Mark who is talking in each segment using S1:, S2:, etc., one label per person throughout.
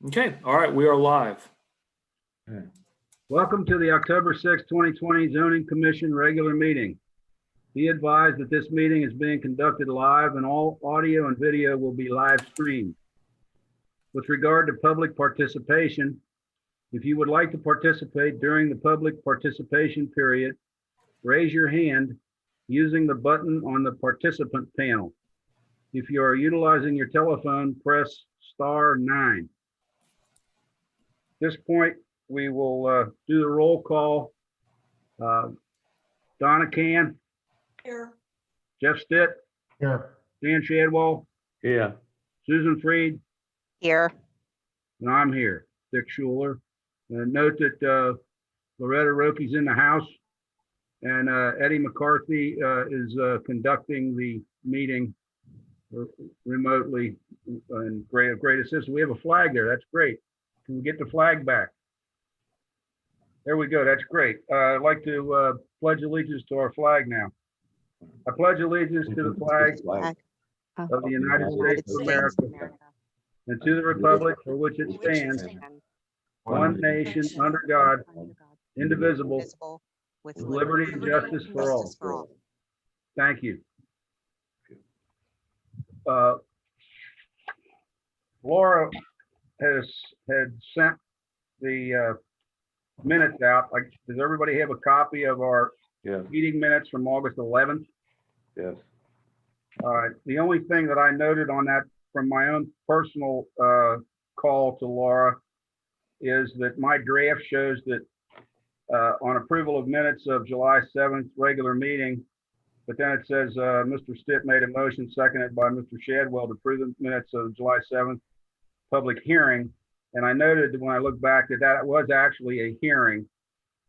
S1: Okay, all right, we are live.
S2: Welcome to the October 6, 2020 Zoning Commission regular meeting. Be advised that this meeting is being conducted live and all audio and video will be live streamed. With regard to public participation, if you would like to participate during the public participation period, raise your hand using the button on the participant panel. If you are utilizing your telephone, press *9. At this point, we will do the roll call. Donna Can,
S3: Here.
S2: Jeff Stitt,
S4: Here.
S2: Dan Shadwell,
S4: Yeah.
S2: Susan Freed,
S3: Here.
S2: and I'm here, Dick Schuler. And note that Loretta Roki's in the house, and Eddie McCarthy is conducting the meeting remotely, and great assistance. We have a flag there. That's great. Can we get the flag back? There we go. That's great. I'd like to pledge allegiance to our flag now. I pledge allegiance to the flag of the United States of America and to the republic for which it stands, one nation under God, indivisible, with liberty and justice for all. Thank you. Laura had sent the minutes out. Like, does everybody have a copy of our
S4: Yes.
S2: meeting minutes from August 11th?
S4: Yes.
S2: All right. The only thing that I noted on that from my own personal call to Laura is that my draft shows that on approval of minutes of July 7th regular meeting, but then it says Mr. Stitt made a motion seconded by Mr. Shadwell to approve the minutes of July 7th public hearing. And I noted that when I look back that was actually a hearing.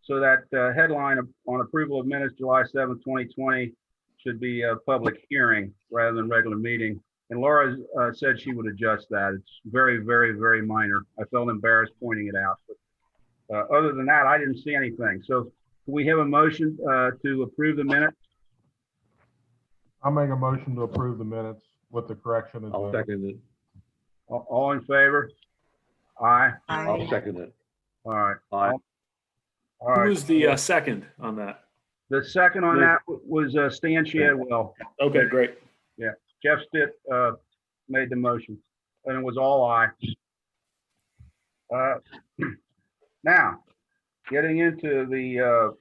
S2: So that headline on approval of minutes July 7th, 2020 should be a public hearing rather than regular meeting. And Laura said she would adjust that. It's very, very, very minor. I felt embarrassed pointing it out. But other than that, I didn't see anything. So can we have a motion to approve the minutes?
S4: I'll make a motion to approve the minutes with the correction.
S5: I'll second it.
S2: All in favor? Aye.
S5: I'll second it.
S2: All right.
S5: Aye.
S2: All right.
S1: Who's the second on that?
S2: The second on that was Stan Shadwell.
S1: Okay, great.
S2: Jeff Stitt made the motion, and it was all aye. Now, getting into the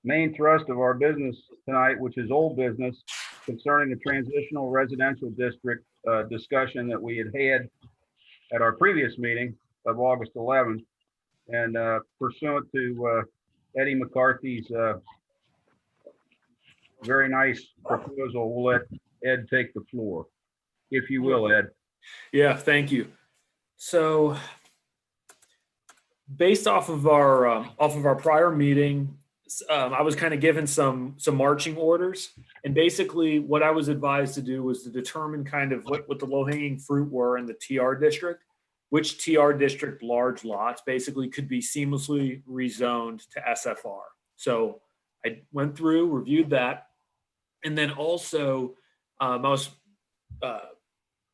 S2: main thrust of our business tonight, which is old business concerning the transitional residential district discussion that we had at our previous meeting of August 11th. And pursuant to Eddie McCarthy's very nice proposal, we'll let Ed take the floor, if you will, Ed.
S1: Yeah, thank you. So based off of our prior meeting, I was kind of given some marching orders, and basically what I was advised to do was to determine kind of what the low-hanging fruit were in the TR district, which TR district large lots basically could be seamlessly rezoned to SFR. So I went through, reviewed that, and then also I was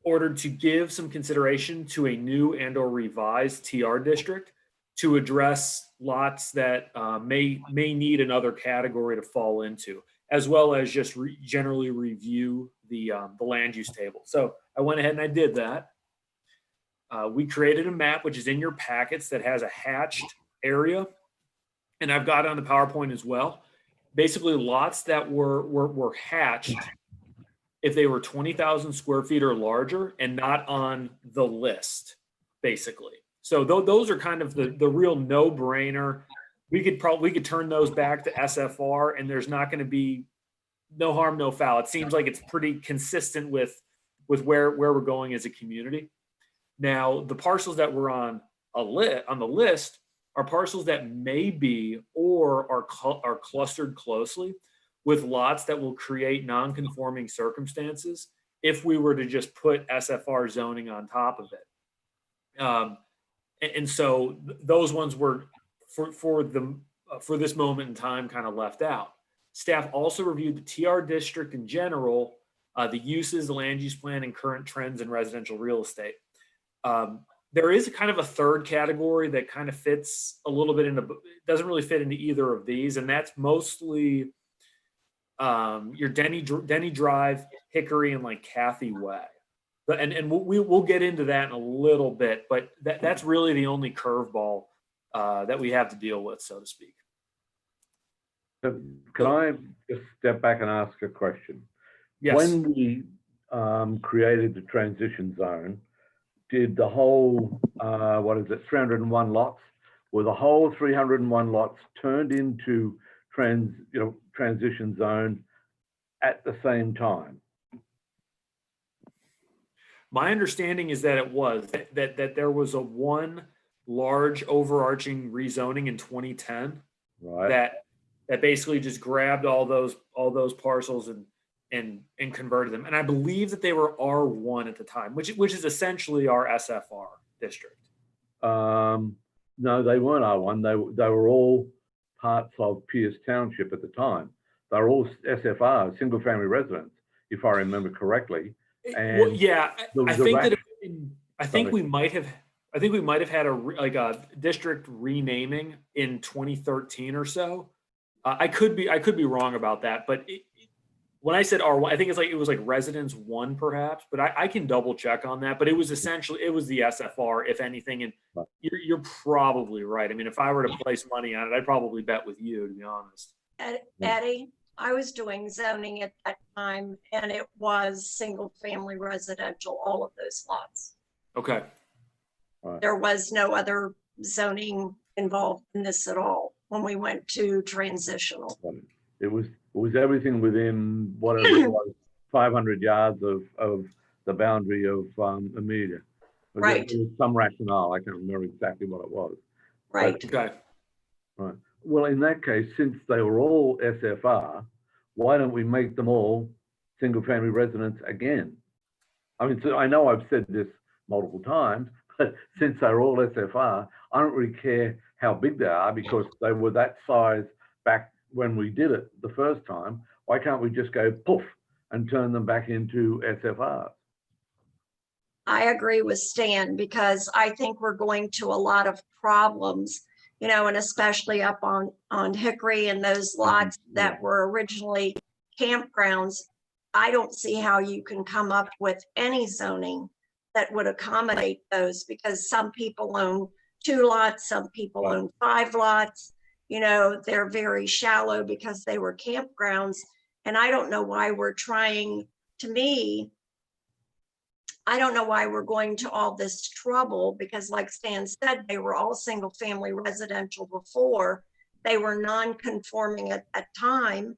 S1: ordered to give some consideration to a new and or revised TR district to address lots that may need another category to fall into, as well as just generally review the land use table. So I went ahead and I did that. We created a map, which is in your packets, that has a hatched area, and I've got it on the PowerPoint as well. Basically, lots that were hatched if they were 20,000 square feet or larger and not on the list, basically. So those are kind of the real no-brainer. We could turn those back to SFR, and there's not going to be no harm, no foul. It seems like it's pretty consistent with where we're going as a community. Now, the parcels that were on the list are parcels that may be or are clustered closely with lots that will create non-conforming circumstances if we were to just put SFR zoning on top of it. And so those ones were for this moment in time kind of left out. Staff also reviewed the TR district in general, the uses, the land use plan, and current trends in residential real estate. there is kind of a third category that kind of fits a little bit into, doesn't really fit into either of these, and that's mostly your Denny Drive, Hickory, and like Kathy Way. And we'll get into that in a little bit, but that's really the only curveball that we have to deal with, so to speak.
S3: Can I just step back and ask a question?
S1: Yes.
S3: When we created the transition zone, did the whole, 301 lots, were the whole 301 lots turned into transition zone at the same time?
S1: My understanding is that it was that there was a one large overarching rezoning in 2010
S3: Right.
S1: that basically just grabbed all those parcels and converted them. And I believe that they were R1 at the time, which is essentially our SFR district.
S3: No, they weren't R1. They were all parts of Pierce Township at the time. They were all SFR, single family residents, if I remember correctly. And
S1: well, yeah, I think that I think
S3: Sorry.
S1: we might have had a district renaming in 2013 or so. I could be wrong about that, but when I said R1, I think it was like Residence 1 perhaps, but I can double check on that. But it was essentially, it was the SFR, if anything. And
S3: Right.
S1: you're probably right. I mean, if I were to place money on it, I'd probably bet with you, to be honest.
S5: Eddie, I was doing zoning at that time, and it was single family residential, all of those lots.
S1: Okay.
S5: There was no other zoning involved in this at all when we went to transitional.
S3: It was everything within whatever it was, 500 yards of the boundary of Amelia.
S5: Right.
S3: There was some rationale. I can't remember exactly what it was.
S5: Right.
S1: Okay.
S3: Right. Well, in that case, since they were all SFR, why don't we make them all single family residents again? I mean, so I know I've said this multiple times, but since they're all SFR, I don't really care how big they are because they were that size back when we did it the first time. Why can't we just go poof and turn them back into SFR?
S5: I agree with Stan because I think we're going to a lot of problems, and especially up on Hickory and those lots that were originally campgrounds. I don't see how you can come up with any zoning that would accommodate those because some people own 2 lots, some people
S3: Right.
S5: own 5 lots. They're very shallow because they were campgrounds. And I don't know why we're trying, to me, I don't know why we're going to all this trouble because like Stan said, they were all single family residential before. They were non-conforming at that time.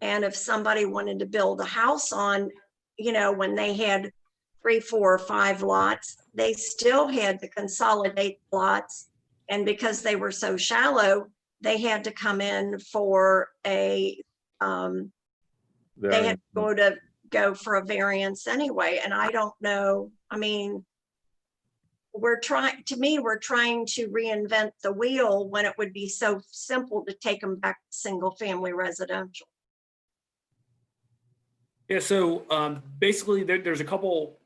S5: And if somebody wanted to build a house on, when they had 3, 4, or 5 lots, they still had to consolidate lots. And because they were so shallow, they had to come in for they had to go for a variance anyway. And I don't know, I mean, we're trying to reinvent the wheel when it would be so simple to take them back to single family residential.
S1: Yeah. So basically, there's a couple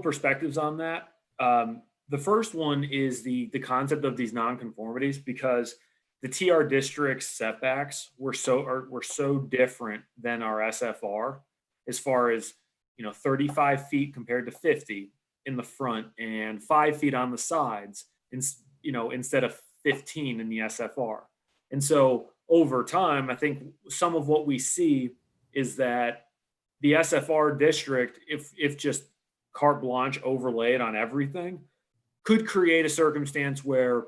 S1: perspectives on that. The first one is the concept of these nonconformities because the TR district's setbacks were so different than our SFR as far as 35 feet compared to 50 in the front and 5 feet on the sides, instead of 15 in the SFR. And so over time, I think some of what we see is that the SFR district, if just carte blanche overlaid on everything, could create a circumstance where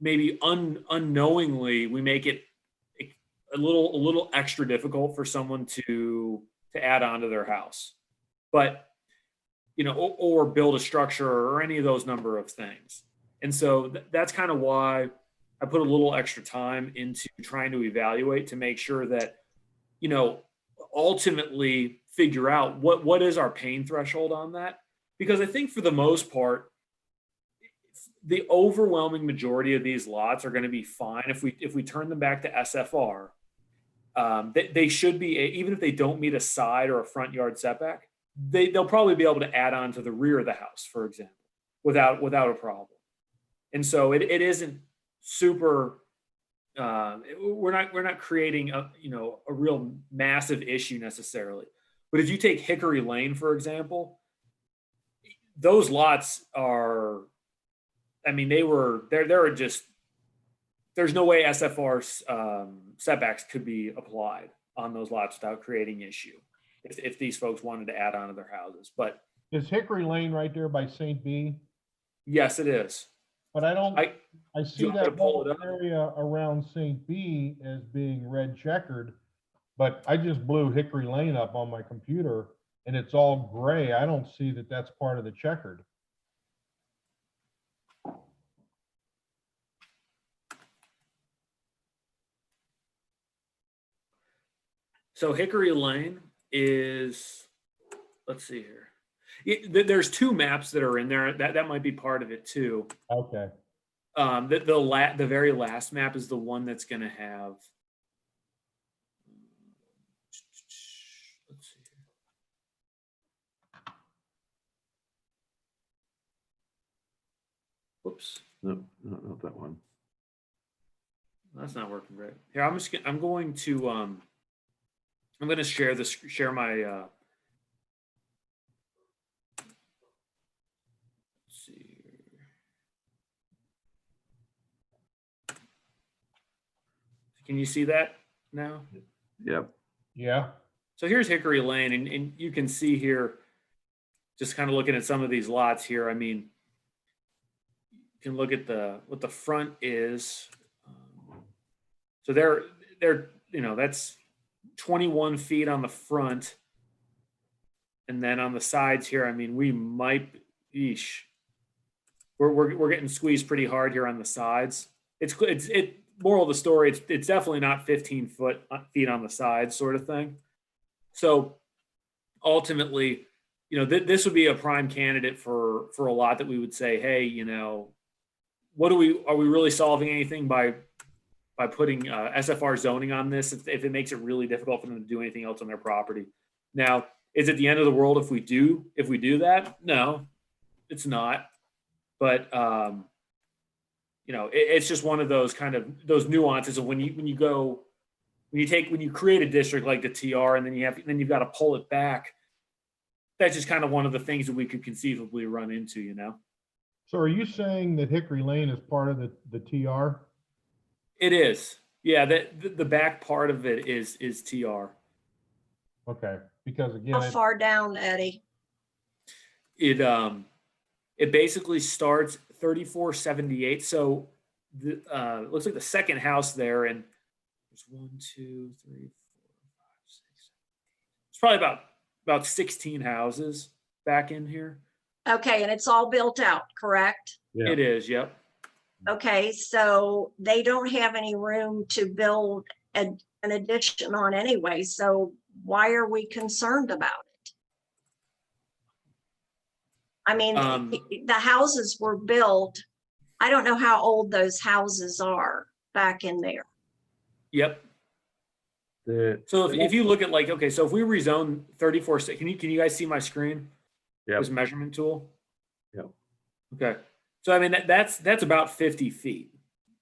S1: maybe unknowingly we make it a little extra difficult for someone to add on to their house, but or build a structure or any of those number of things. And so that's kind of why I put a little extra time into trying to evaluate to make sure that ultimately figure out what is our pain threshold on that, because I think for the most part the overwhelming majority of these lots are going to be fine if we turn them back to SFR. They should be, even if they don't meet a side or a front yard setback, they'll probably be able to add on to the rear of the house, for example, without a problem. And so it isn't super, we're not creating a, a real massive issue necessarily. But if you take Hickory Lane, for example, those lots are, I mean, there are just, there's no way SFR setbacks could be applied on those lots without creating issue if these folks wanted to add on to their houses. But
S4: Is Hickory Lane right there by St. B?
S1: yes, it is.
S4: But I don't,
S1: I
S4: I
S1: do
S4: see
S1: you want me to
S4: that
S1: pull
S4: whole
S1: it up?
S4: area around St. B as being red checkered. But I just blew Hickory Lane up on my computer and it's all gray. I don't see that that's part of the checkered.
S1: So Hickory Lane is, let's see here. There's two maps that are in there. That might be part of it too.
S4: Okay.
S1: The very last map is the one that's going to have. Let's see here. Whoops,
S3: No, not that one.
S1: that's not working right. Here, I'm going to share my. Let's see here. Can you see that now?
S3: Yep.
S4: Yeah.
S1: So here's Hickory Lane, and you can see here, just kind of looking at some of these lots here. I mean, you can look at what the front is. So they're that's 21 feet on the front, and then on the sides here, I mean, we might, we're getting squeezed pretty hard here on the sides. Moral of the story, it's definitely not 15 feet on the sides, sort of thing. So ultimately, this would be a prime candidate for a lot that we would say, hey, are we really solving anything by putting SFR zoning on this if it makes it really difficult for them to do anything else on their property? Now, is it the end of the world if we do that? No, it's not. But it's just one of those kind of those nuances of when you create a district like the TR and then you've got to pull it back. That's just kind of one of the things that we could conceivably run into,
S4: So are you saying that Hickory Lane is part of the TR?
S1: It is. Yeah, the back part of it is TR.
S4: Okay, because again,
S5: How far down, Eddie?
S1: It basically starts 3478. So it looks like the second house there, and there's 1, 2, 3, 4, 5, 6, 7. It's probably about 16 houses back in here.
S5: Okay, and it's all built out, correct?
S3: Yeah.
S1: It is. Yep.
S5: Okay, so they don't have any room to build an addition on anyway, so why are we concerned about it? I mean, the houses were built, I don't know how old those houses are back in there.
S1: Yep. So if you look at so if we rezone 34, can you guys see my screen?
S3: Yep.
S1: This measurement tool?
S3: Yep.
S1: Okay. So I mean, that's about 50 feet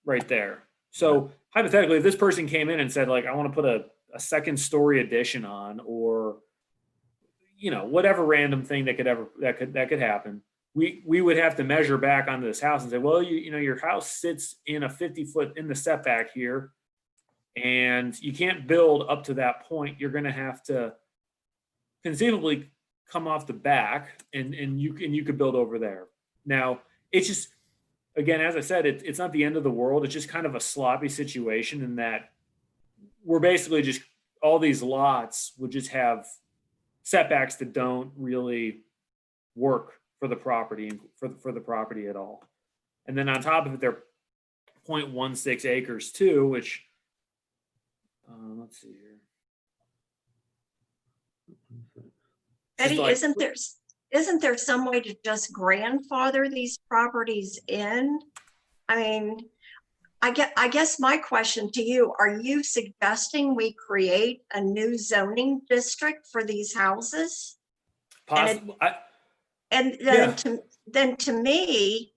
S1: right there. So hypothetically, if this person came in and said, I want to put a second story addition on, or whatever random thing that could happen, we would have to measure back onto this house and say, well, your house sits in a 50-foot in the setback here, and you can't build up to that point. You're going to have to conceivably come off the back, and you could build over there. Now, it's just, again, as I said, it's not the end of the world. It's just kind of a sloppy situation in that we're basically just, all these lots would just have setbacks that don't really work for the property and for the property at all. And then on top of it, they're 0.16 acres too, which, let's see here.
S5: Eddie, isn't there some way to just grandfather these properties in? I mean, I guess my question to you, are you suggesting we create a new zoning district for these houses?
S1: Possible.
S5: And then then to me,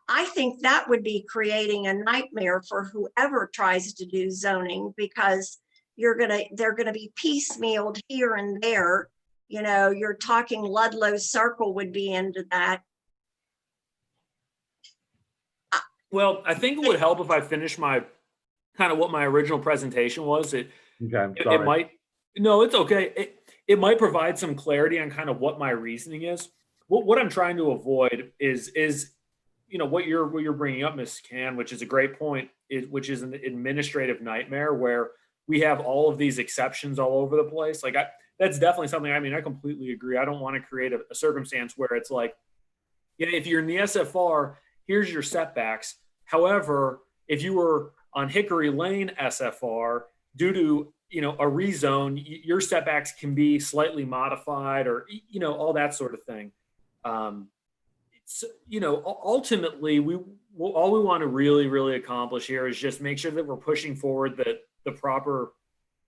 S5: I think that would be creating a nightmare for whoever tries to do zoning, because they're gonna be piecemealed here and there. You know, you're talking Ludlow Circle would be into that.
S1: Well, I think it would help if I finish my kind of what my original presentation was.
S3: Okay,
S1: It
S3: sorry.
S1: might, no, it's okay. It might provide some clarity on kind of what my reasoning is. What I'm trying to avoid is what you're bringing up, Ms. Can, which is a great point, which is an administrative nightmare where we have all of these exceptions all over the place. Like that's definitely something. I mean, I completely agree. I don't want to create a circumstance where it's like, yeah, if you're in the SFR, here's your setbacks. However, if you were on Hickory Lane SFR, due to a rezone, your setbacks can be slightly modified, or all that sort of thing. Ultimately, all we want to really accomplish here is just make sure that we're pushing forward the proper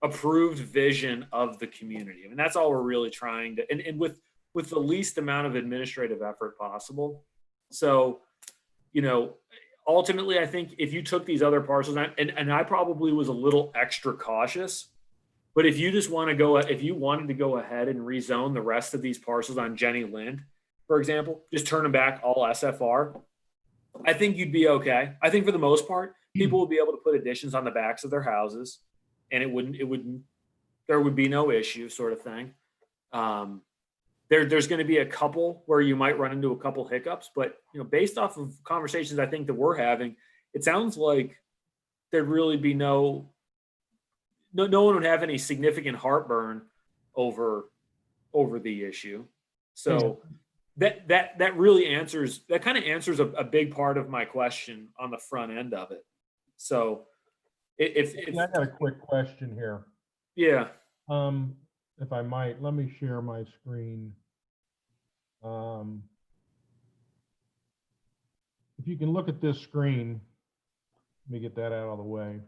S1: approved vision of the community. I mean, that's all we're really trying to, and with the least amount of administrative effort possible. So, ultimately, I think if you took these other parcels, and I probably was a little extra cautious, but if you just want to go, if you wanted to go ahead and rezone the rest of these parcels on Jenny Lind, for example, just turn them back all SFR, I think you'd be okay. I think for the most part, people will be able to put additions on the backs of their houses, and there would be no issue, sort of thing. There's going to be a couple where you might run into a couple hiccups, but based off of conversations I think that we're having, it sounds like there'd really be no one would have any significant heartburn over the issue. So that really answers, that kind of answers a big part of my question on the front end of it. So if
S4: I got a quick question here.
S1: yeah.
S4: If I might, let me share my screen. If you can look at this screen, let me get that out of the way.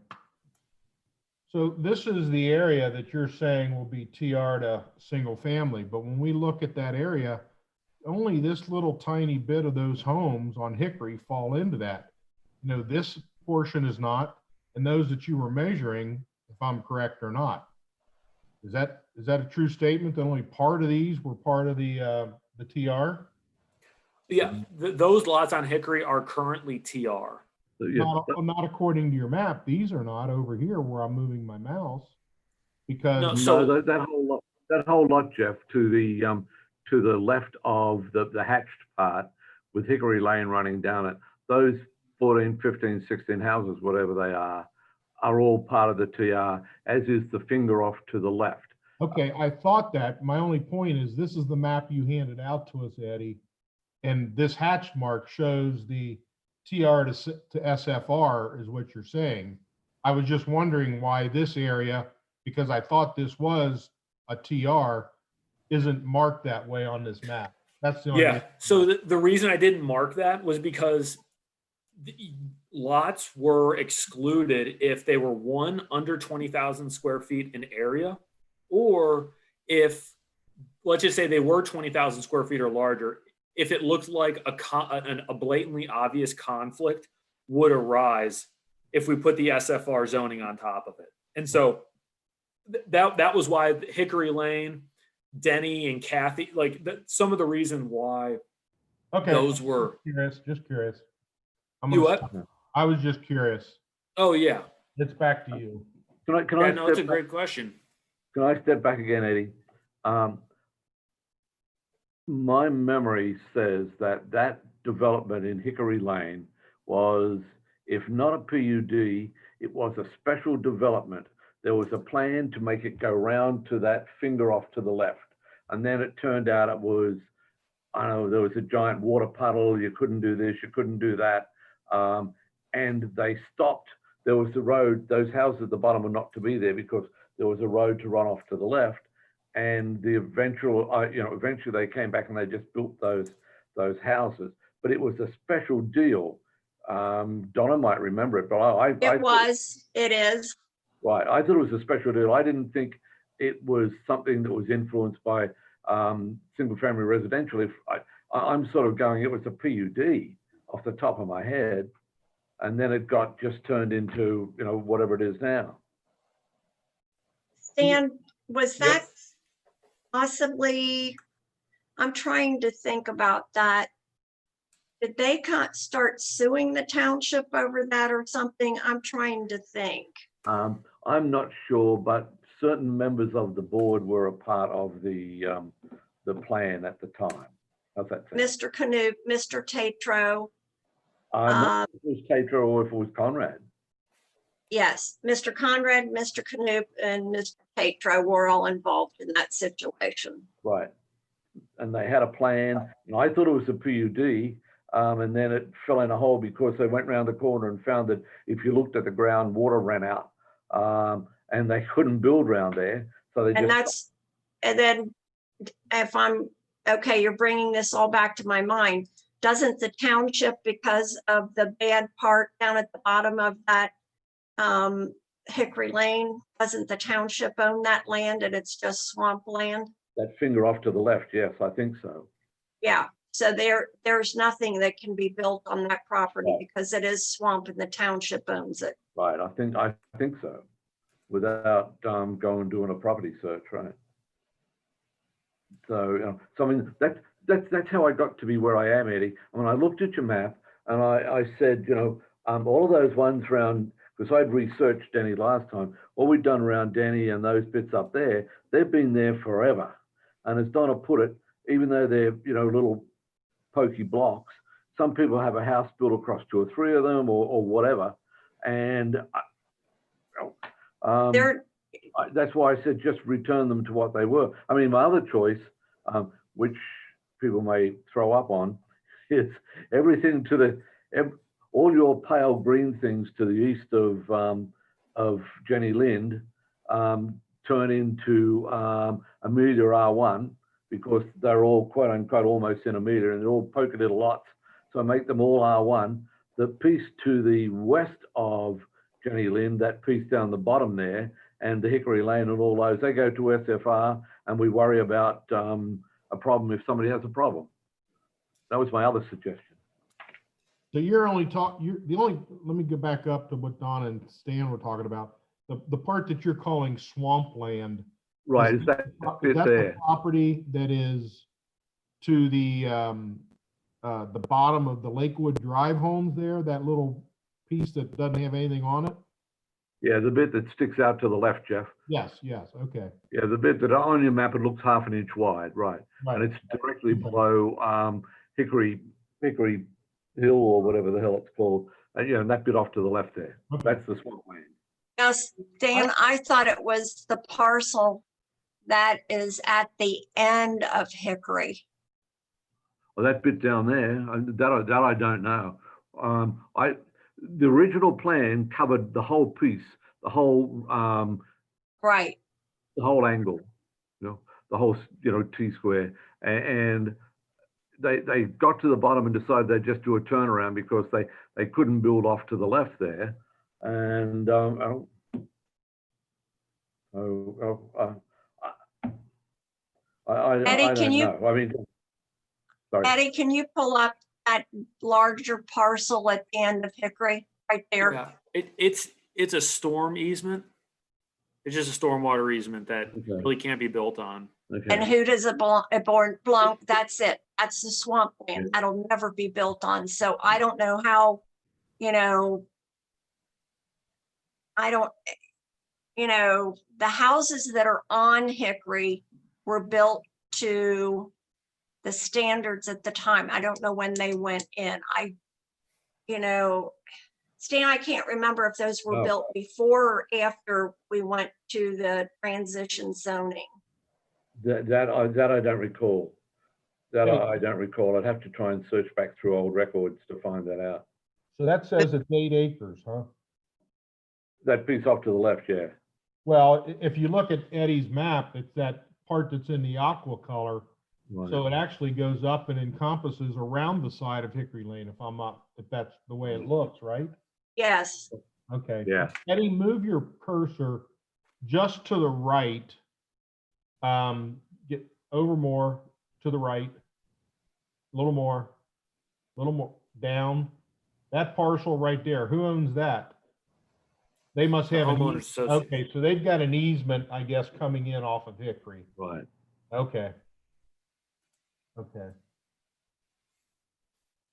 S4: So this is the area that you're saying will be TR to single family, but when we look at that area, only this little tiny bit of those homes on Hickory fall into that. This portion is not, and those that you were measuring, if I'm correct or not. Is that a true statement that only part of these were part of the TR?
S1: Yeah, those lots on Hickory are currently TR.
S3: So, yeah,
S4: Not according to your map. These are not over here where I'm moving my mouse, because
S1: No, so-
S3: no, that whole lot, Jeff, to the left of the hatched part with Hickory Lane running down it, those 14, 15, 16 houses, whatever they are all part of the TR, as is the finger off to the left.
S4: okay, I thought that. My only point is this is the map you handed out to us, Eddie. And this hatched mark shows the TR to SFR is what you're saying. I was just wondering why this area, because I thought this was a TR, isn't marked that way on this map. That's the only
S1: Yeah.
S4: reason.
S1: So the reason I didn't mark that was because the lots were excluded if they were under 20,000 square feet in area, or if, let's just say they were 20,000 square feet or larger, if it looked like a blatantly obvious conflict would arise if we put the SFR zoning on top of it. And so that was why Hickory Lane, Denny and Kathy, some of the reason why
S4: Okay.
S1: those were.
S4: Just curious.
S1: You what?
S4: I was just curious.
S1: Oh yeah.
S4: It's back to you.
S3: Can I
S1: No, it's a
S3: step back?
S1: great question.
S3: Can I step back again, Eddie? My memory says that development in Hickory Lane was, if not a PUD, it was a special development. There was a plan to make it go round to that finger off to the left. And then it turned out it was, I don't know, there was a giant water puddle. You couldn't do this, you couldn't do that. And they stopped. There was the road, those houses at the bottom were not to be there because there was a road to run off to the left. And the eventually they came back and they just built those houses. But it was a special deal. Donna might remember it, but
S5: It is.
S3: Right, I thought it was a special deal. I didn't think it was something that was influenced by single family residential, if I'm sort of going, it was a PUD off the top of my head. And then it got just turned into, you know, whatever it is now.
S5: Stan, was
S1: Yep.
S5: that possibly, I'm trying to think about that. Did they start suing the township over that or something? I'm trying to think.
S3: I'm not sure, but certain members of the board were a part of the plan at the time. How's that sound?
S5: Mr. Canoop, Mr. Tatro,
S3: I'm not sure if it was Tatro or if it was Conrad.
S5: yes, Mr. Conrad, Mr. Canoop, and Mr. Tatro were all involved in that situation.
S3: Right. And they had a plan, and I thought it was a PUD, and then it fell in a hole because they went round the corner and found that if you looked at the ground, water ran out, and they couldn't build around there. So they
S5: And
S3: just,
S5: and then if I'm, okay, you're bringing this all back to my mind. Doesn't the township, because of the bad part down at the bottom of that Hickory Lane, doesn't the township own that land and it's just swamp land?
S3: that finger off to the left, yes, I think so.
S5: Yeah, so there's nothing that can be built on that property
S3: Right.
S5: because it is swamp and the township owns it.
S3: Right, I think so, without going and doing a property search, right? So, you know, so I mean, that's how I got to be where I am, Eddie. I mean, I looked at your map and I said, you know, all of those ones around, because I'd researched Denny last time, all we'd done around Denny and those bits up there, they've been there forever. And as Donna put it, even though they're, you know, little pokey blocks, some people have a house built across 2 or 3 of them or whatever. And that's why I said just return them to what they were. I mean, my other choice, which people may throw up on, is everything to the, all your pale green things to the east of Jenny Lind turn into Amelia R1, because they're all quote unquote almost in Amelia and they're all poky little lots. So make them all R1. The piece to the west of Jenny Lind, that piece down the bottom there, and the Hickory Lane and all those, they go to SFR, and we worry about a problem if somebody has a problem. That was my other suggestion.
S4: So let me go back up to what Don and Stan were talking about. The part that you're calling swampland.
S3: Right,
S4: Is
S3: is that
S4: Is
S3: bit
S4: that
S3: there?
S4: the property that is to the bottom of the Lakewood Drive homes there, that little piece that doesn't have anything on it?
S3: Yeah, the bit that sticks out to the left, Jeff.
S4: Yes, okay.
S3: Yeah, the bit that on your map, it looks half an inch wide, right?
S4: Right.
S3: And it's directly
S4: Okay.
S3: below Hickory Hill or whatever the hell it's called. And, you know, that bit off to the left there.
S4: Okay.
S3: That's the swampland.
S5: Yes, Dan, I thought it was the parcel that is at the end of Hickory.
S3: Well, that bit down there, that I don't know. The original plan covered the whole piece, the whole
S5: Right,
S3: angle, you know, the whole, you know, T-square. And they got to the bottom and decided they'd just do a turnaround because they couldn't build off to the left there. And
S5: Eddie,
S3: I
S5: can
S3: don't
S5: you-
S3: know. I mean, sorry.
S5: Eddie, can you pull up that larger parcel at the end of Hickory, right there?
S1: Yeah, it's a storm easement. It's just a stormwater easement that
S3: Okay.
S1: really can't be built on.
S5: And
S3: Okay.
S5: who does it belong? That's it. That's the swampland. That'll never be built on. So I don't know how, you know, the houses that are on Hickory were built to the standards at the time. I don't know when they went in. Stan, I can't remember if those were
S3: Oh.
S5: built before or after we went to the transition zoning.
S3: That I don't recall. That
S4: Yeah.
S3: I don't recall. I'd have to try and search back through old records to find that out.
S4: So that says it's 8 acres, huh?
S3: That piece off to the left, yeah.
S4: Well, if you look at Eddie's map, it's that part that's in the aqua color.
S3: Right.
S4: So it actually goes up and encompasses around the side of Hickory Lane, if that's the way it looks, right?
S5: Yes,
S4: Okay.
S3: Yeah.
S4: Eddie, move your cursor just to the right. over more, to the right, a little more, down. That parcel right there, who owns that? They must
S1: The
S4: have an
S1: homeowners
S4: easement.
S1: association.
S4: Okay, so they've got an easement, I guess, coming in off of Hickory.
S3: Right.
S4: Okay. Okay.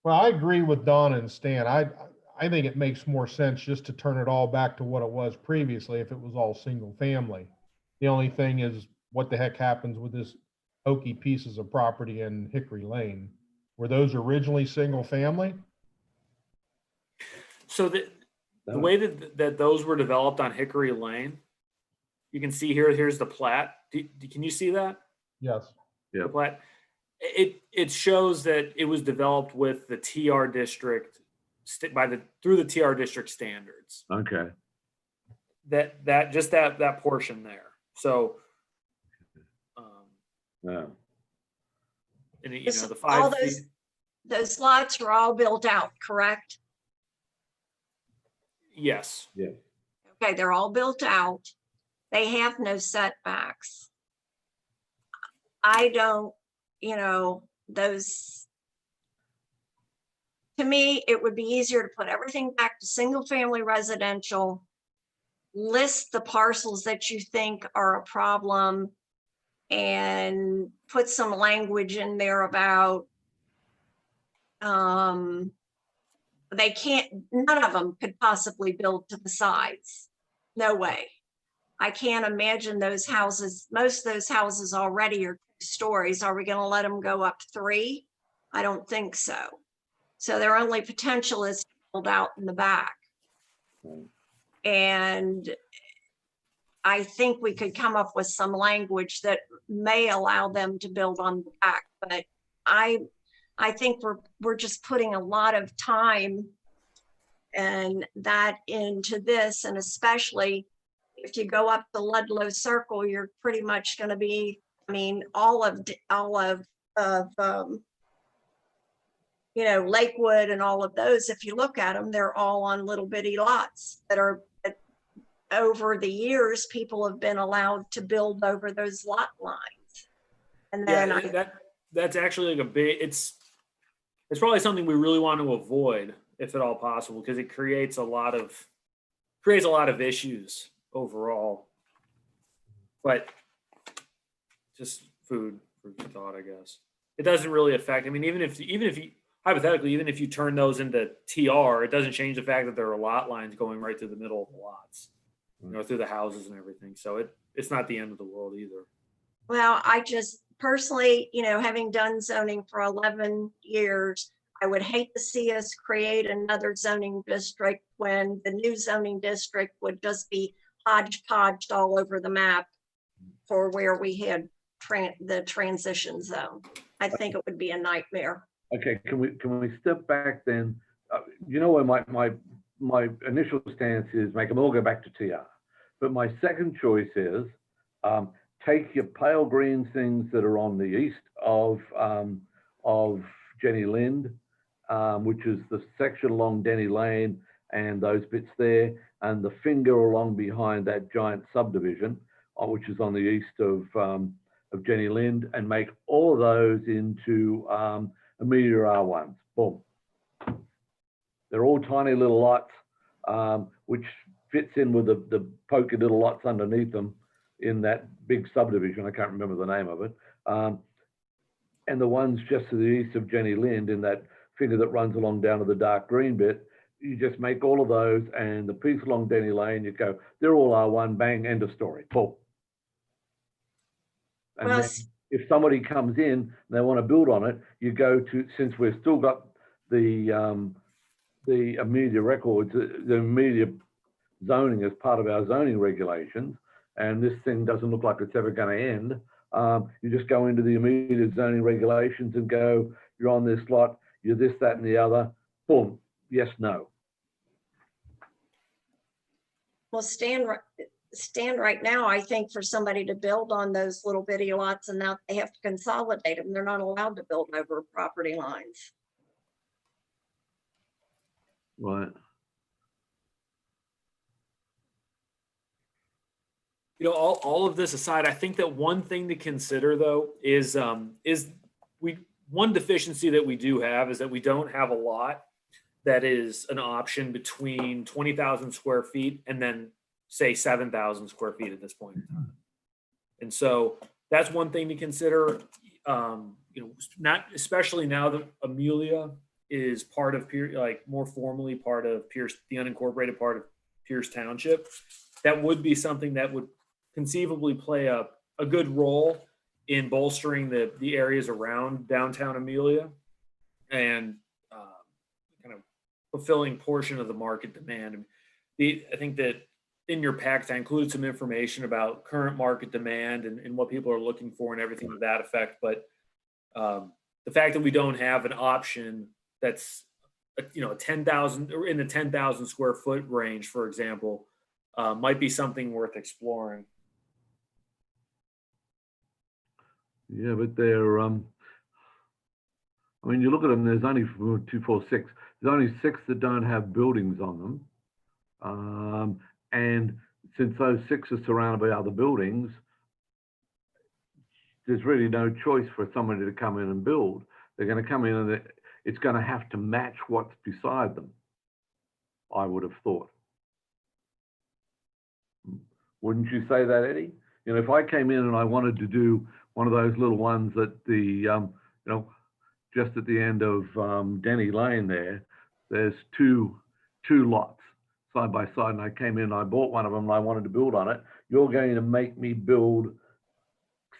S4: Well, I agree with Donna and Stan. I think it makes more sense just to turn it all back to what it was previously if it was all single family. The only thing is what the heck happens with this hokey pieces of property in Hickory Lane? Were those originally single family?
S1: So the way that those were developed on Hickory Lane, you can see here, here's the plat. Can you see that?
S4: Yes.
S3: Yeah.
S1: The plat. It shows that it was developed with the TR district through the TR district standards.
S3: Okay.
S1: That portion there. So,
S3: Yeah.
S1: and you
S5: This-
S1: know, the
S5: all
S1: 5
S5: those-
S1: feet.
S5: Those lots are all built out, correct?
S1: Yes.
S3: Yes.
S5: Okay, they're all built out. They have no setbacks. I don't, those. To me, it would be easier to put everything back to single family residential. List the parcels that you think are a problem. And put some language in there about. They can't, none of them could possibly build to the sides. No way. I can't imagine those houses, most of those houses already are 2 stories. Are we gonna let them go up 3? I don't think so. So their only potential is to build out in the back.
S3: Right.
S5: And I think we could come up with some language that may allow them to build on the back, but I think we're just putting a lot of time and that into this, and especially if you go up the Ludlow Circle, you're pretty much going to be, all of Lakewood and all of those. If you look at them, they're all on little bitty lots that are. Over the years, people have been allowed to build over those lot lines, and then
S1: That's actually like it's probably something we really want to avoid if at all possible, because it creates a lot of issues overall. But just food for thought, I guess. It doesn't really affect. Even if you hypothetically, even if you turn those into TR, it doesn't change the fact that there are lot lines going right through the middle of the lots, through the houses and everything. So it's not the end of the world either.
S5: Well, I just personally, having done zoning for 11 years, I would hate to see us create another zoning district when the new zoning district would just be hodgepodged all over the map for where we had the transition zone. I think it would be a nightmare.
S3: Okay, can we step back then? Where my initial stance is make them all go back to TR. But my second choice is take your pale green things that are on the east of Jenny Lind, which is the section along Denny Lane and those bits there, and the finger along behind that giant subdivision, which is on the east of Jenny Lind, and make all of those into immediate R1s. Boom. They're all tiny little lots, which fits in with the pokey little lots underneath them in that big subdivision. I can't remember the name of it. And the ones just to the east of Jenny Lind in that finger that runs along down to the dark green bit, you just make all of those, and the piece along Denny Lane, you go, they're all R1, bang, end of story. Boom. And
S5: Well,
S3: then if somebody comes in and they want to build on it, you go to, since we've still got the immediate records, the immediate zoning as part of our zoning regulations, and this thing doesn't look like it's ever going to end, you just go into the immediate zoning regulations and go, you're on this lot, you're this, that, and the other, boom, yes, no.
S5: Well, Stan, right now, I think for somebody to build on those little bitty lots, and now they have to consolidate them. They're not allowed to build over property lines.
S3: Right.
S1: You know, all of this aside, I think that one thing to consider though is one deficiency that we do have is that we don't have a lot that is an option between 20,000 square feet and then say 7,000 square feet at this point in time. And so that's one thing to consider. You know, not especially now that Amelia is part of Pierce, like more formally part of Pierce, the unincorporated part of Pierce Township. That would be something that would conceivably play a good role in bolstering the areas around downtown Amelia and kind of fulfilling portion of the market demand. I think that in your packet, I included some information about current market demand and what people are looking for and everything to that effect. But the fact that we don't have an option that's, you know, 10,000 or in the 10,000 square foot range, for example, might be something worth exploring.
S3: Yeah, but they're, I mean, you look at them, there's only 2, 4, 6. There's only 6 that don't have buildings on them. And since those 6 are surrounded by other buildings, there's really no choice for somebody to come in and build. They're going to come in and it's going to have to match what's beside them, I would have thought. Wouldn't you say that, Eddie? You know, if I came in and I wanted to do one of those little ones at the, you know, just at the end of Denny Lane there's two lots side by side, and I came in and I bought one of them and I wanted to build on it. You're going to make me build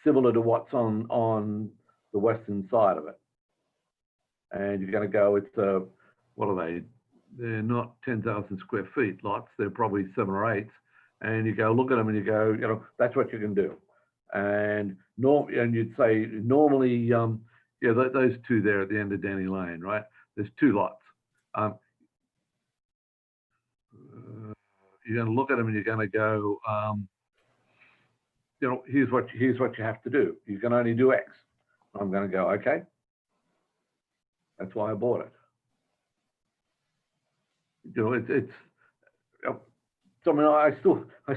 S3: similar to what's on the western side of it. And you're going to go, it's what are they? They're not 10,000 square feet lots. They're probably 7 or 8. And you go look at them and you go, you know, that's what you can do. And you'd say normally, yeah, those 2 there at the end of Denny Lane, right? There's 2 lots. You're going to look at them and you're going to go, you know, here's what you have to do. You can only do X. I'm going to go, okay. That's why I bought it. You know, it's. So I mean, I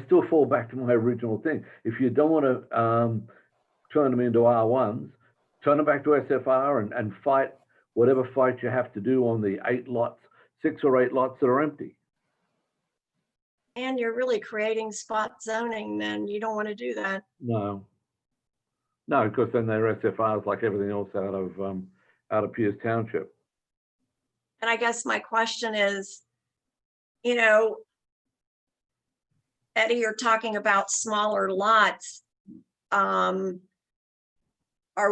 S3: still fall back to my original thing. If you don't want to turn them into R1s, turn them back to SFR and fight whatever fight you have to do on the 8 lots, 6 or 8 lots that are empty.
S5: And you're really creating spot zoning, then you don't want to do that.
S3: No, because then they're SFRs like everything else out of Pierce Township.
S5: And I guess my question is, you know, Eddie, you're talking about smaller lots. Are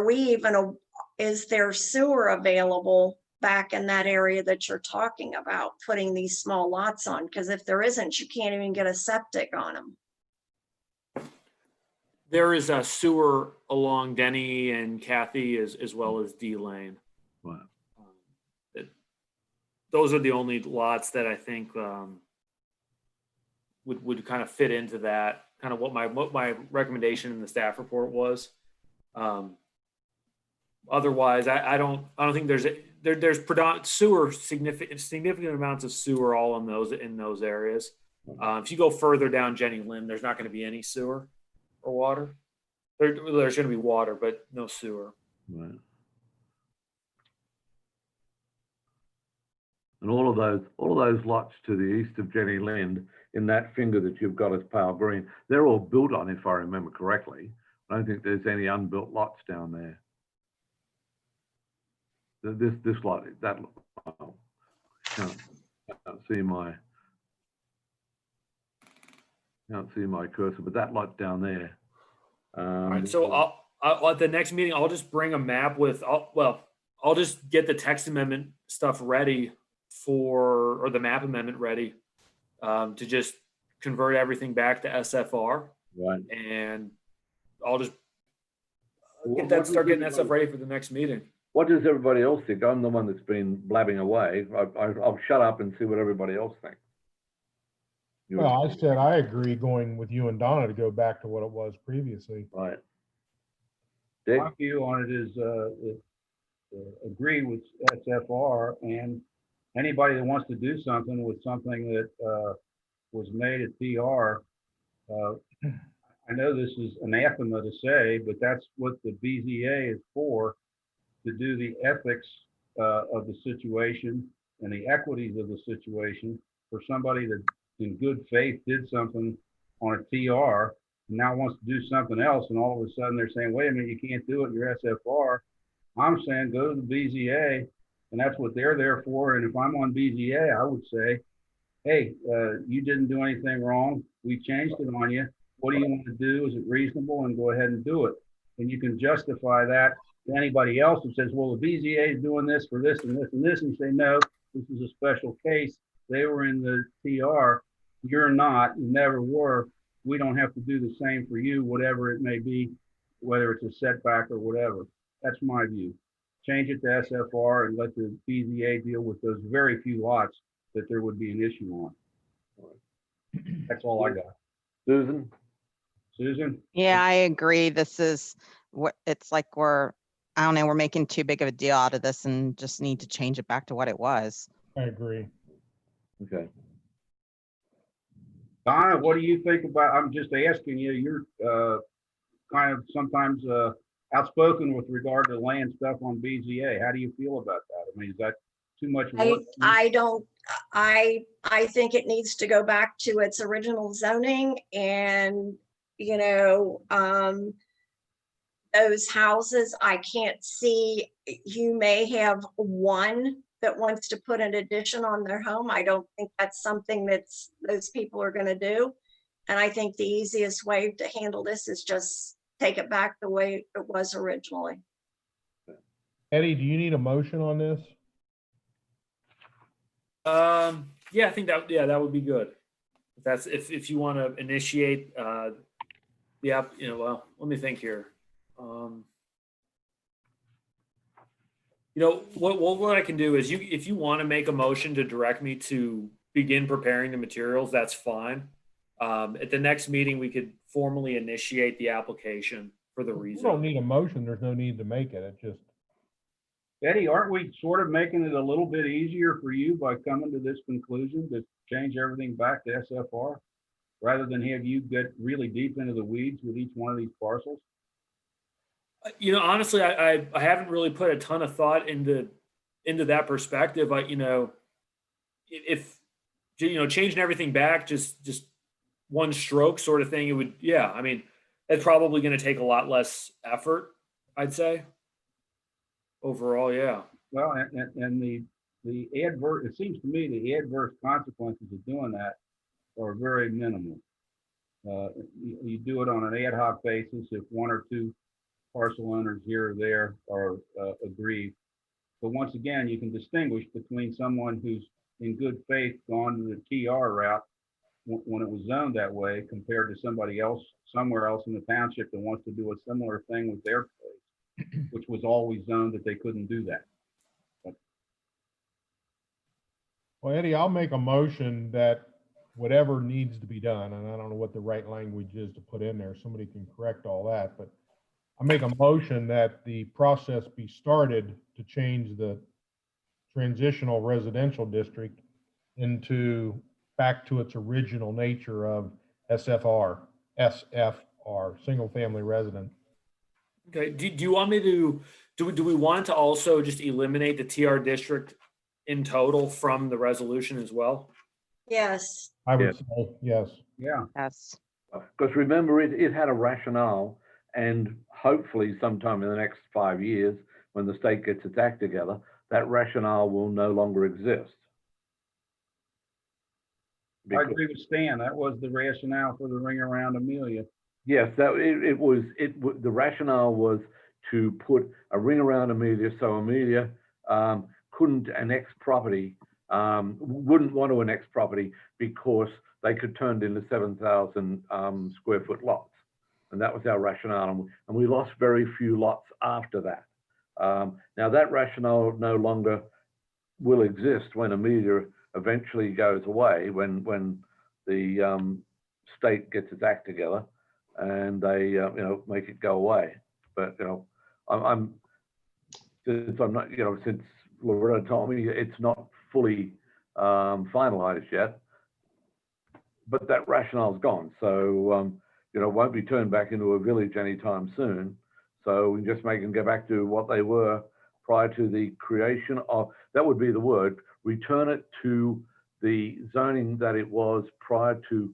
S5: we even, is there sewer available back in that area that you're talking about putting these small lots on? Because if there isn't, you can't even get a septic on them.
S1: There is a sewer along Denny and Kathy as well as D Lane.
S3: Wow.
S1: Those are the only lots that I think would kind of fit into that, kind of what my recommendation in the staff report was. Otherwise, I don't think there's predominant sewer, significant amounts of sewer all in those areas. If you go further down Jenny Lynn, there's not going to be any sewer or water. There's going to be water, but no sewer.
S3: Right. And all of those lots to the east of Jenny Lind in that finger that you've got as pale green, they're all built on, if I remember correctly. I don't think there's any unbuilt lots down there. This lot, that oh, can't see my cursor, but that lot down there.
S1: All right, so I'll at the next meeting, I'll just bring a map with, I'll just get the text amendment stuff ready or the map amendment ready to just convert everything back to SFR.
S3: Right.
S1: And I'll just start getting that stuff ready for the next meeting.
S3: What does everybody else think? I'm the one that's been blabbing away. I'll shut up and see what everybody else thinks.
S4: Well, I said I agree going with you and Donna to go back to what it was previously.
S3: Right. Dick?
S2: My view on it is agree with SFR, and anybody that wants to do something with something that was made at PR, I know this is anathema to say, but that's what the BZA is for, to do the ethics of the situation and the equities of the situation for somebody that in good faith did something on a TR and now wants to do something else. And all of a sudden they're saying, wait a minute, you can't do it, you're SFR. I'm saying go to the BZA, and that's what they're there for. And if I'm on BZA, I would say, hey, you didn't do anything wrong. We changed it on you. What do you want to do? Is it reasonable? And go ahead and do it. And you can justify that to anybody else who says, well, the BZA is doing this for this and this and this. And you say, no, this is a special case. They were in the TR. You're not, you never were. We don't have to do the same for you, whatever it may be, whether it's a setback or whatever. That's my view. Change it to SFR and let the BZA deal with those very few lots that there would be an issue on. That's all I got.
S3: Susan?
S2: Susan?
S6: Yeah, I agree. This is what it's like I don't know, we're making too big of a deal out of this and just need to change it back to what it was.
S4: I agree.
S3: Okay.
S2: Donna, what do you think about, I'm just asking you, you're kind of sometimes outspoken with regard to land stuff on BZA. How do you feel about that? I mean, is that too much work?
S5: I think it needs to go back to its original zoning and, you know, those houses, I can't see, you may have one that wants to put an addition on their home. I don't think that's something those people are going to do. And I think the easiest way to handle this is just take it back the way it was originally.
S4: Eddie, do you need a motion on this?
S1: Yeah, I think that would be good. If you want to initiate, yeah, you know, well, let me think here. You know, what I can do is if you want to make a motion to direct me to begin preparing the materials, that's fine. At the next meeting, we could formally initiate the application for the
S4: You don't
S1: rezone.
S4: need a motion. There's no need to make it. It just,
S2: Eddie, aren't we sort of making it a little bit easier for you by coming to this conclusion to change everything back to SFR rather than have you get really deep into the weeds with each one of these parcels?
S1: You know, honestly, I haven't really put a ton of thought into that perspective. You know, if you know, changing everything back just one stroke sort of thing, it would, yeah. I mean, it's probably going to take a lot less effort, I'd say. Overall, yeah.
S2: Well, and the adverse, it seems to me the adverse consequences of doing that are very minimal. You do it on an ad hoc basis if one or two parcel owners here or there are aggrieved. But once again, you can distinguish between someone who's in good faith gone to the TR route when it was zoned that way compared to somebody else somewhere else in the township that wants to do a similar thing with their place, which was always zoned that they couldn't do that.
S4: well, Eddie, I'll make a motion that whatever needs to be done, and I don't know what the right language is to put in there. Somebody can correct all that, but I make a motion that the process be started to change the transitional residential district back to its original nature of SFR, single family resident.
S1: Okay. Do you want me to do we want to also just eliminate the TR district in total from the resolution as well?
S5: Yes.
S4: I would say yes.
S2: Yeah.
S6: Yes.
S3: Because remember, it had a rationale, and hopefully sometime in the next 5 years, when the state gets its act together, that rationale will no longer exist.
S2: I agree with Stan. That was the rationale for the ring around Amelia.
S3: Yes, the rationale was to put a ring around Amelia, so Amelia couldn't annex property, wouldn't want to annex property because they could turn it into 7,000 square foot lots. And that was our rationale. And we lost very few lots after that. Now that rationale no longer will exist when Amelia eventually goes away, when the state gets its act together and they you know, make it go away. But you know, since Loretta told me it's not fully finalized yet, but that rationale's gone. So won't be turned back into a village anytime soon. So we can just make them go back to what they were prior to the creation of, that would be the word, return it to the zoning that it was prior to,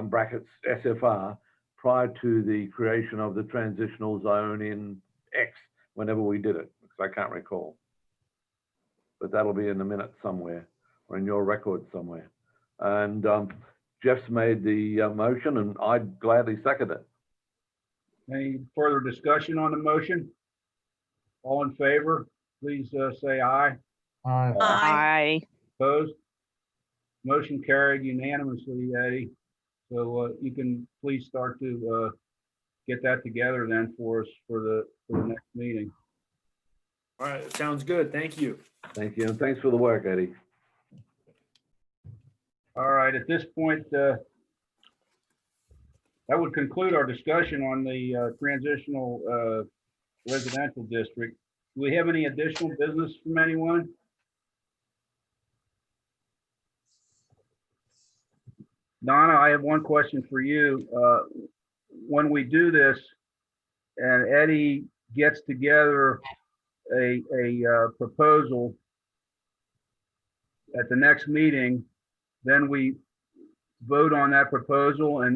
S3: brackets SFR, prior to the creation of the transitional zone in X, whenever we did it, because I can't recall. But that'll be in the minutes somewhere, or in your record somewhere. And Jeff's made the motion, and I'd gladly second it.
S2: Any further discussion on the motion? All in favor, please say aye.
S4: Aye.
S5: Aye.
S2: Opposed? Motion carried unanimously, Eddie. So you can please start to get that together then for us for the next meeting.
S1: All right, sounds good. Thank you.
S3: Thank you, and thanks for the work, Eddie.
S2: All right, at this point, that would conclude our discussion on the transitional residential district. Do we have any additional business from anyone? Donna, I have one question for you. When we do this and Eddie gets together a proposal at the next meeting, then we vote on that proposal, and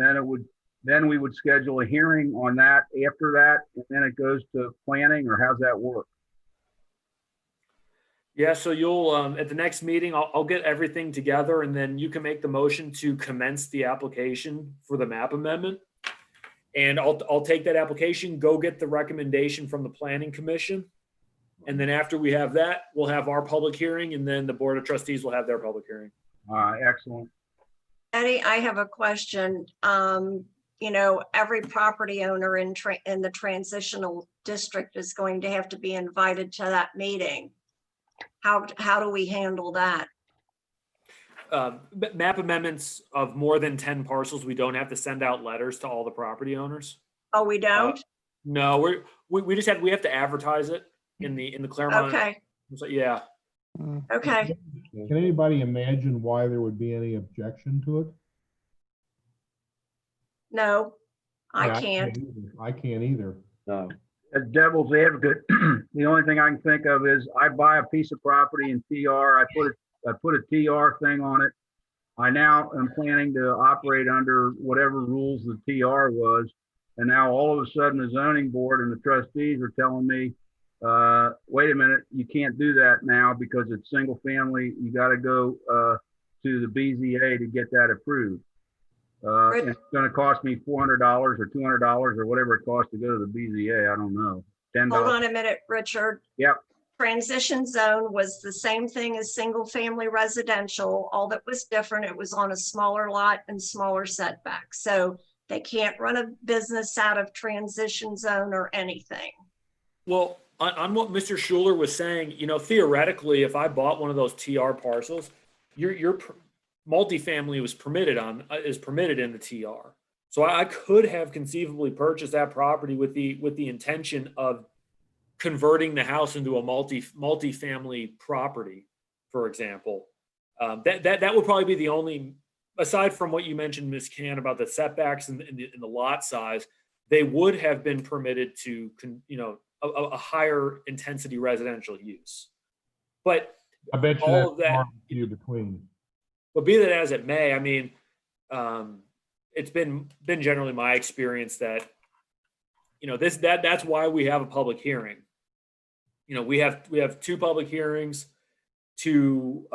S2: then we would schedule a hearing on that after that, and then it goes to planning, or how's that work?
S1: Yeah, so you'll, at the next meeting, I'll get everything together, and then you can make the motion to commence the application for the map amendment. And I'll take that application, go get the recommendation from the planning commission. And then after we have that, we'll have our public hearing, and then the board of trustees will have their public hearing.
S2: Excellent.
S5: Eddie, I have a question. Every property owner in the transitional district is going to have to be invited to that meeting. How do we handle that?
S1: Map amendments of more than 10 parcels, we don't have to send out letters to all the property owners.
S5: Oh, we don't?
S1: No, we just have to advertise it in the Claremont.
S5: Okay,
S1: So, yeah.
S5: okay.
S4: Can anybody imagine why there would be any objection to it?
S5: No, I
S4: Yeah,
S5: can't.
S4: I can't either.
S3: No,
S2: As devil's advocate, the only thing I can think of is I buy a piece of property in TR, I put a TR thing on it. I now am planning to operate under whatever rules the TR was. And now all of a sudden the zoning board and the trustees are telling me, wait a minute, you can't do that now because it's single family. You got to go to the BZA to get that approved. And it's going to cost me $400 or $200 or whatever it costs to go to the BZA. I don't know. $10.
S5: Hold on a minute, Richard.
S2: Yep.
S5: Transition zone was the same thing as single family residential. All that was different, it was on a smaller lot and smaller setbacks. So they can't run a business out of transition zone or anything.
S1: Well, on what Mr. Schuler was saying, theoretically, if I bought one of those TR parcels, your multifamily is permitted in the TR. So I could have conceivably purchased that property with the intention of converting the house into a multifamily property, for example. That would probably be the only, aside from what you mentioned, Ms. Can, about the setbacks and the lot size, they would have been permitted to, a higher intensity residential use. But
S4: I bet you
S1: all
S4: that's
S1: of that,
S4: far and few between.
S1: but be that as it may, I mean, it's been generally my experience that, that's why we have a public hearing. We have two public hearings to,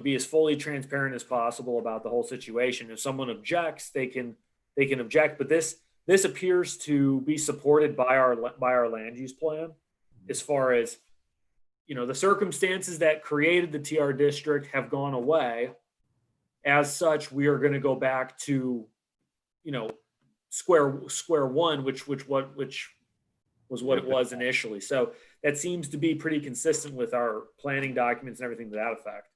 S1: be as fully transparent as possible about the whole situation. If someone objects, they can object, but this appears to be supported by our land use plan, as far as, the circumstances that created the TR district have gone away. As such, we are going to go back to, square one, which was what it was initially. So that seems to be pretty consistent with our planning documents and everything to that effect.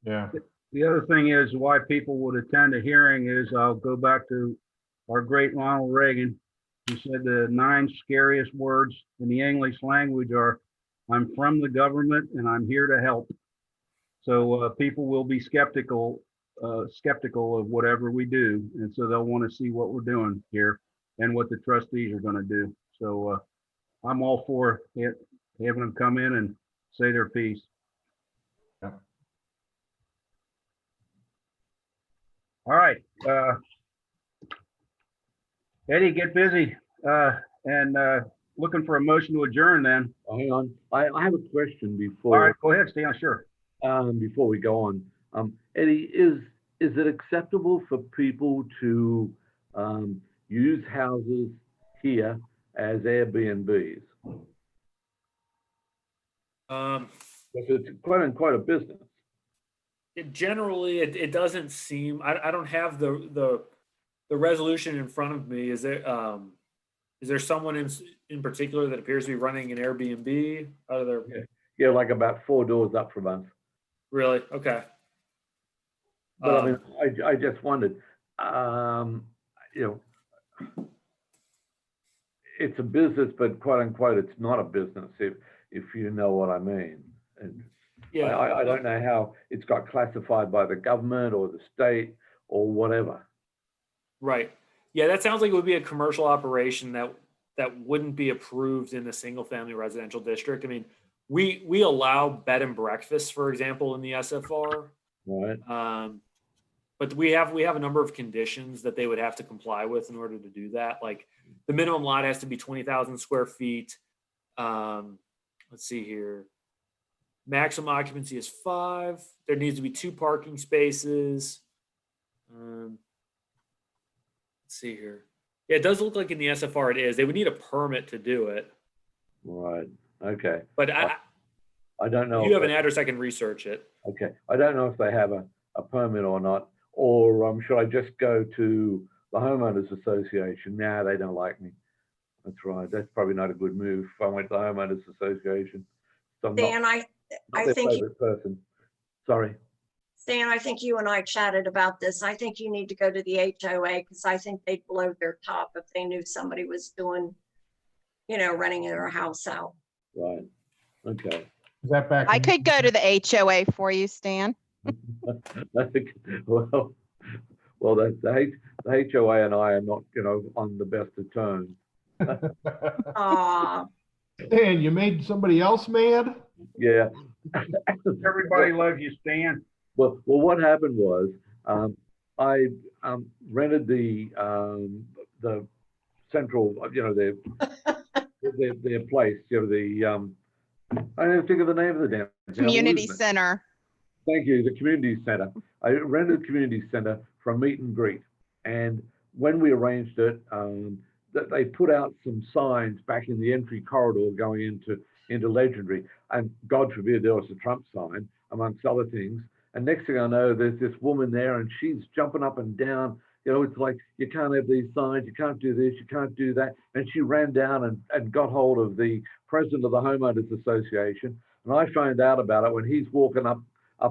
S4: Yeah.
S2: The other thing is why people would attend a hearing is I'll go back to our great Ronald Reagan, who said the 9 scariest words in the English language are, "I'm from the government and I'm here to help." So people will be skeptical skeptical of whatever we do. And so they'll want to see what we're doing here and what the trustees are going to do. So I'm all for having them come in and say their piece. All right. Eddie, get busy and looking for a motion to adjourn then.
S3: Oh, hang on, I have a question
S2: All right,
S3: before,
S2: go ahead, Stan, sure.
S3: before we go on. Eddie, is it acceptable for people to use houses here as Airbnbs? Because it's quite a business.
S1: Generally, it doesn't seem, I don't have the resolution in front of me. Is there someone in particular that appears to be running an Airbnb out of their,
S3: Yeah, like about 4 doors up from us.
S1: really? Okay.
S3: But I mean, I just wondered, you know, it's a business, but quote unquote, it's not a business, if you know what I mean. And
S1: Yeah.
S3: I don't know how it's got classified by the government or the state or whatever.
S1: Right. Yeah, that sounds like it would be a commercial operation that wouldn't be approved in the single family residential district. I mean, we allow bed and breakfasts, for example, in the SFR.
S3: Right.
S1: But we have a number of conditions that they would have to comply with in order to do that. Like the minimum lot has to be 20,000 square feet. Let's see here. Maximum occupancy is 5. There needs to be 2 parking spaces. Let's see here. Yeah, it does look like in the SFR it is. They would need a permit to do it.
S3: Right. Okay.
S1: But
S3: I don't know.
S1: if you have an address, I can research it.
S3: Okay. I don't know if they have a permit or not, or should I just go to the homeowners association? Nah, they don't like me. That's right. That's probably not a good move. If I went to the homeowners association, so I'm not,
S5: Dan,
S3: not
S5: I
S3: their
S5: think,
S3: favorite person. Sorry.
S5: Stan, I think you and I chatted about this. I think you need to go to the HOA because I think they'd blow their top if they knew somebody was doing, renting their house out.
S3: Right. Okay.
S4: Is that back?
S6: I
S4: in-
S6: could go to the HOA for you, Stan.
S3: well, the HOA and I are not, on the best of terms.
S5: Aw,
S4: Stan, you made somebody else mad?
S3: Yeah.
S2: Everybody loves you, Stan.
S3: Well, what happened was, I rented the central, their place, I don't think of the name of the damn town. I'm
S6: Community
S3: losing it.
S6: center.
S3: Thank you, the community center. I rented the community center for a meet and greet. And when we arranged it, they put out some signs back in the entry corridor going into Legendary. And God forbid there was a Trump sign, amongst other things. And next thing I know, there's this woman there and she's jumping up and down. It's like, you can't have these signs, you can't do this, you can't do that. And she ran down and got hold of the president of the homeowners association. And I found out about it when he's walking up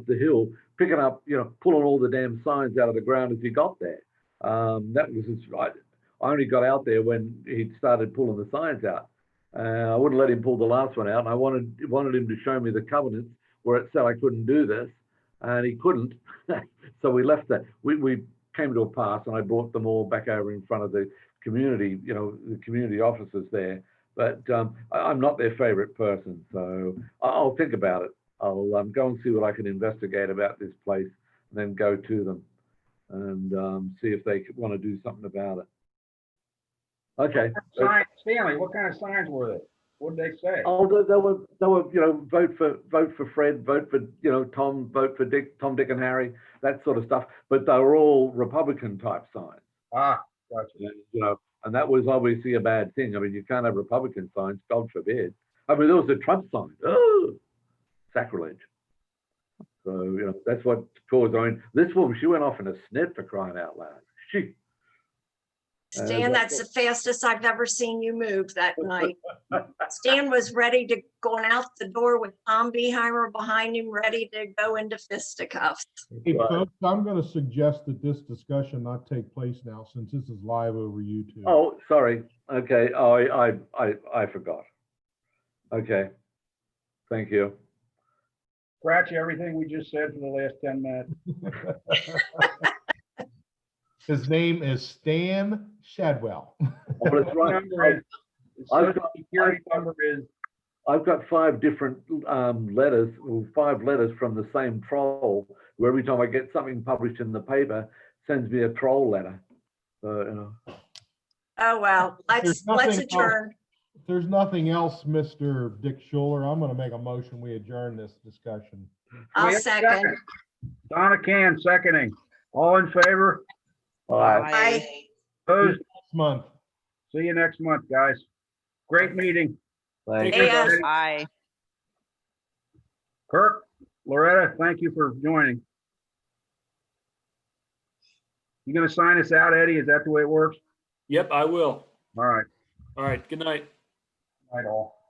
S3: the hill, picking up, pulling all the damn signs out of the ground as he got there. That was his right. I only got out there when he started pulling the signs out. I wouldn't let him pull the last one out. And I wanted him to show me the covenants where it said I couldn't do this, and he couldn't. So we left that. We came to a pass, and I brought them all back over in front of the community, the community officers there. But I'm not their favorite person, so I'll think about it. I'll go and see what I can investigate about this place, and then go to them and see if they want to do something about it. Okay.
S2: Stanley, what kind of signs were they? What did they say?
S3: Oh, they were, vote for Fred, vote for, Tom, vote for Dick, Tom, Dick, and Harry, that sort of stuff. But they were all Republican type signs.
S2: Ah, gotcha.
S3: And that was obviously a bad thing. I mean, you can't have Republican signs, God forbid. I mean, there was a Trump sign. Oh, sacrilege. So, that's what caused. I mean, this woman, she went off in a snit for crying out loud.
S5: Stan, that's the fastest I've ever seen you move that night. Stan was ready to go out the door with Tom Beheimer behind him, ready to go into fisticuffs.
S4: Hey,
S3: Right.
S4: folks, I'm going to suggest that this discussion not take place now since this is live over YouTube.
S3: Oh, sorry. Okay. Oh, I forgot. Okay. Thank you.
S2: Scratch everything we just said for the last 10 minutes.
S4: His name is Stan Shadwell.
S3: Oh, that's right.
S2: Number is, his
S3: I've
S2: social
S3: got-
S2: security number is,
S3: I've got 5 different letters, or 5 letters from the same troll, who every time I get something published in the paper, sends me a troll letter. So,
S5: Oh, well,
S4: There's
S5: let's
S4: nothing else.
S5: adjourn.
S4: If there's nothing else, Mr. Dick Schuler, I'm gonna make a motion, we adjourn this discussion.
S2: we
S5: I'll
S2: have a
S5: second.
S2: Donna Can seconding. All in favor?
S5: Bye.
S2: Opposed?
S4: Next month.
S2: See you next month, guys. Great meeting.
S3: thank
S1: Take
S3: you.
S1: care,
S5: Yeah.
S1: guys.
S6: Bye.
S2: Kirk, Loretta, thank you for joining. You gonna sign us out, Eddie? Is that the way it works?
S1: Yep, I will.
S2: All right.
S1: All right, good night.
S2: Night all.